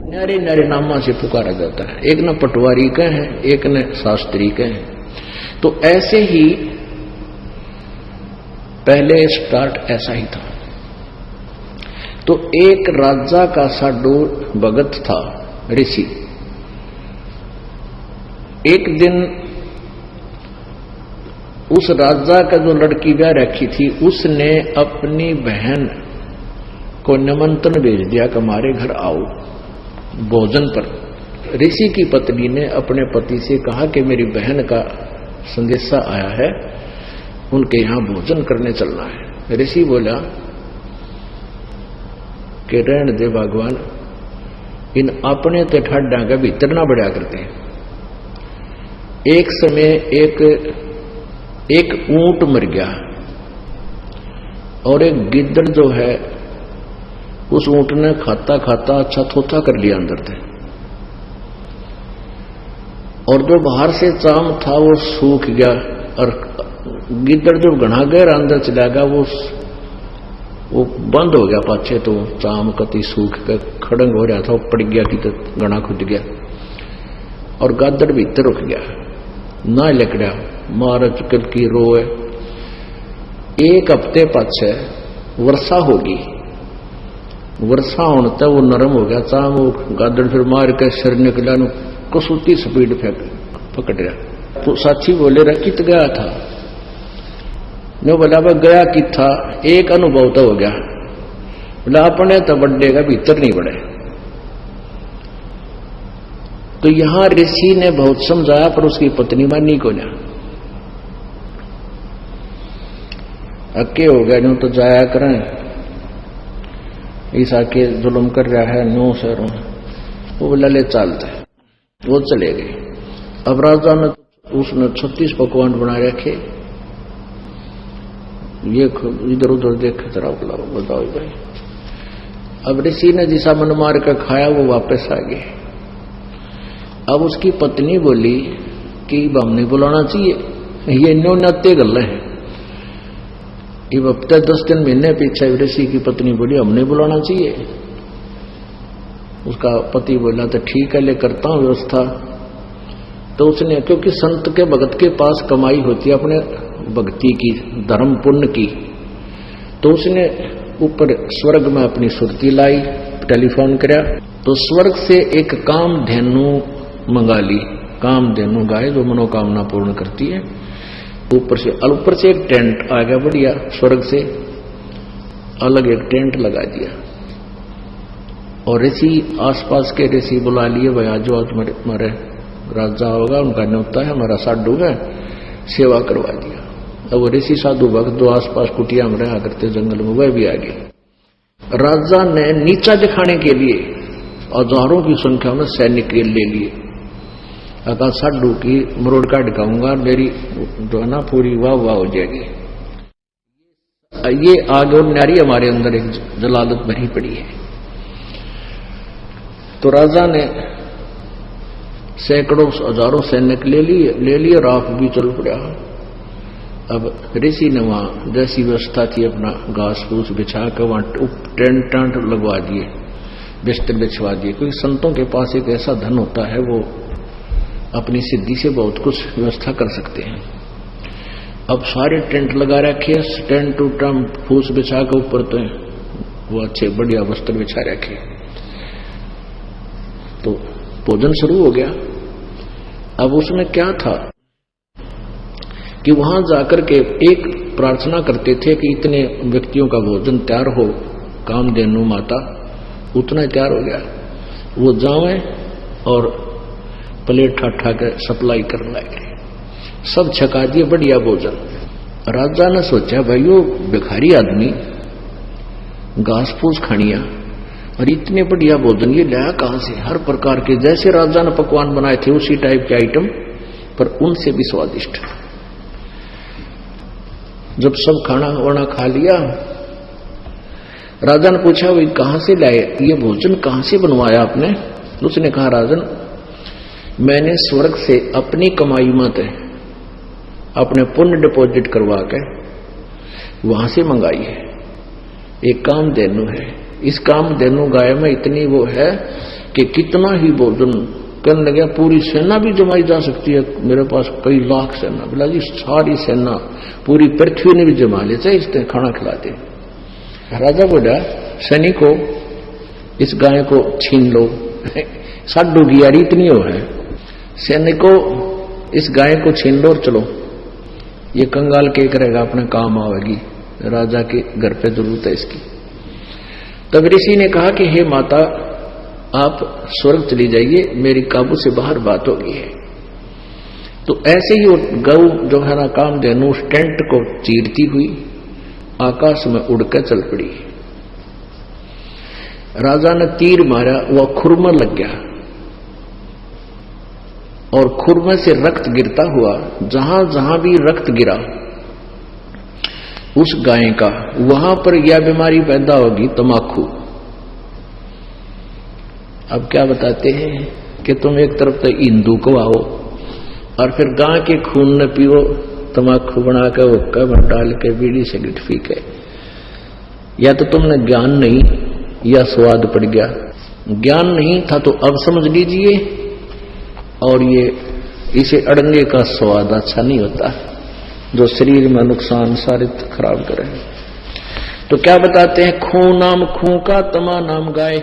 न्यारे न्यारे नामा से पुकारा जाता है। एक न पटवारी का है, एक न शास्त्री का है। तो ऐसे ही पहले स्टार्ट ऐसा ही था। तो एक राजा का साडू भगत था, ऋषि। एक दिन उस राजा का जो लड़की ब्याह रखी थी, उसने अपनी बहन को निमंत्रण भेज दिया कि हमारे घर आओ भोजन पर। ऋषि की पत्नी ने अपने पति से कहा कि मेरी बहन का संदेशा आया है, उनके यहां भोजन करने चलना है। ऋषि बोला कि रहने दे भगवान, इन अपने तो ठाडा का भीतर ना बढ़ा करते हैं। एक समय एक ऊंट मर गया और एक गिद्दड़ जो है उस ऊंट ने खाता खाता अच्छा थोथा कर लिया अंदर से, और जो बाहर से चाम था वो सूख गया, और गिद्दड़ जो घना गहरा अंदर चला गया वो बंद हो गया पाछे, तो चाम कति सूख कर खड़ंग हो रहा था, वो पड़ गया कि तो घना खुद गया, और गादड़ भीतर रुक गया ना लकड़ा मार चुकल की रोए। एक हफ्ते पाछे वर्षा होगी, वर्षा होने तक वो नरम हो गया चाम, वो गादड़ फिर मार के सिर निकला, कसूती स्पीड पकड़ रहा। तो साक्षी बोले रहा कित गया था, नो बोला वह गया कि था, एक अनुभव तो हो गया, बोला अपने तो बड्डे का भीतर नहीं बढ़े। तो यहां ऋषि ने बहुत समझाया पर उसकी पत्नी मानी को ना, अक्के हो गया नो तो जाया करें, ईसा के जुल्म कर रहा है नो सर, वो बोला ले चलते, वो चले गए। अब राजा ने उसने 36 पकवान बना रखे, ये इधर उधर देख जरा बताओ भाई। अब ऋषि ने जिसा मन मार कर खाया वो वापस आ गए। अब उसकी पत्नी बोली कि हम नहीं बुलाना चाहिए, ये नो नत्ते गल्ले हैं। ये हफ्ते 10 दिन महीने पीछे ऋषि की पत्नी बोली हम नहीं बुलाना चाहिए। उसका पति बोला तो ठीक है ले करता हूं व्यवस्था। तो उसने, क्योंकि संत के भगत के पास कमाई होती है अपने भक्ति की, धर्म पुण्य की, तो उसने ऊपर स्वर्ग में अपनी सुरती लाई, टेलीफोन किया, तो स्वर्ग से एक कामधेनु मंगा ली। कामधेनु गाय जो मनोकामना पूर्ण करती है। ऊपर से एक टेंट आ गया बढ़िया, स्वर्ग से अलग एक टेंट लगा दिया, और ऋषि आसपास के ऋषि बुला लिए, भाई आज हमारे राजा होगा, उनका न्योता है, हमारा साधु है, सेवा करवा दिया। अब ऋषि साधु भक्त जो आसपास कुटिया में रहा करते जंगल में, वह भी आ गए। राजा ने नीचा दिखाने के लिए हजारों की संख्या में सैनिक ले लिए। अगर साधु की मरोड़ का ढकाऊंगा, मेरी जो है ना पूरी वाह वाह हो जाएगी। ये आग और नारी हमारे अंदर एक जलालत भरी पड़ी है। तो राजा ने सैकड़ों हजारों सैनिक ले लिए, राख भी चल पड़ा। अब ऋषि ने वहां जैसी व्यवस्था थी अपना घास फूस बिछा कर वहां टेंट टांट लगवा दिए, बिस्तर बिछवा दिए, क्योंकि संतों के पास एक ऐसा धन होता है वो अपनी सिद्धि से बहुत कुछ व्यवस्था कर सकते हैं। अब सारे टेंट लगा रखे, टेंट टूटा फूस बिछा के ऊपर तो वो अच्छे बढ़िया वस्त्र बिछा रखे। तो भोजन शुरू हो गया। अब उसमें क्या था कि वहां जाकर के एक प्रार्थना करते थे कि इतने व्यक्तियों का भोजन तैयार हो, कामधेनु माता उतना तैयार हो गया, वो जावे और प्लेट ठाठा के सप्लाई करने लगे, सब छका दिए बढ़िया भोजन। राजा ने सोचा भाई वो भिखारी आदमी घास फूस खानिया और इतने बढ़िया भोजन ये लाया कहां से, हर प्रकार के जैसे राजा ने पकवान बनाए थे उसी टाइप के आइटम, पर उनसे भी स्वादिष्ट। जब सब खाना वाना खा लिया, राजा ने पूछा भाई कहां से लाए ये भोजन, कहां से बनवाया आपने? उसने कहा राजन मैंने स्वर्ग से अपनी कमाई मत अपने पुण्य डिपॉजिट करवा के वहां से मंगाई है। एक कामधेनु है। इस कामधेनु गाय में इतनी वो है कि कितना ही भोजन करने लगे पूरी सेना भी जमाई जा सकती है। मेरे पास कई लाख सेना, बोला जी सारी सेना पूरी पृथ्वी ने भी जमा लेते, इसने खाना खिलाते। राजा बोला सैनिकों इस गाय को छीन लो। साडू की यारी इतनी हो है, सैनिकों इस गाय को छीन लो और चलो, ये कंगाल के करेगा अपने काम आवेगी, राजा के घर पे जरूरत है इसकी। तब ऋषि ने कहा कि हे माता आप स्वर्ग चली जाइए, मेरी काबू से बाहर बात हो गई है। तो ऐसे ही वो गौ जो है ना कामधेनु उस टेंट को चीरती हुई आकाश में उड़कर चल पड़ी। राजा ने तीर मारा, वह खुर में लग गया और खुर में से रक्त गिरता हुआ जहां जहां भी रक्त गिरा उस गाय का, वहां पर यह बीमारी पैदा होगी तमाकू। अब क्या बताते हैं कि तुम एक तरफ तो हिंदू को आओ और फिर गाय के खून न पियो, तमाकू बनाकर हुक्का में डाल के बीड़ी सिगरेट पी के, या तो तुमने ज्ञान नहीं या स्वाद पड़ गया। ज्ञान नहीं था तो अब समझ लीजिए, और ये इसे अड़ंगे का स्वाद अच्छा नहीं होता जो शरीर में नुकसान सारे खराब करे। तो क्या बताते हैं, खून नाम खूं का, तमा नाम गाय।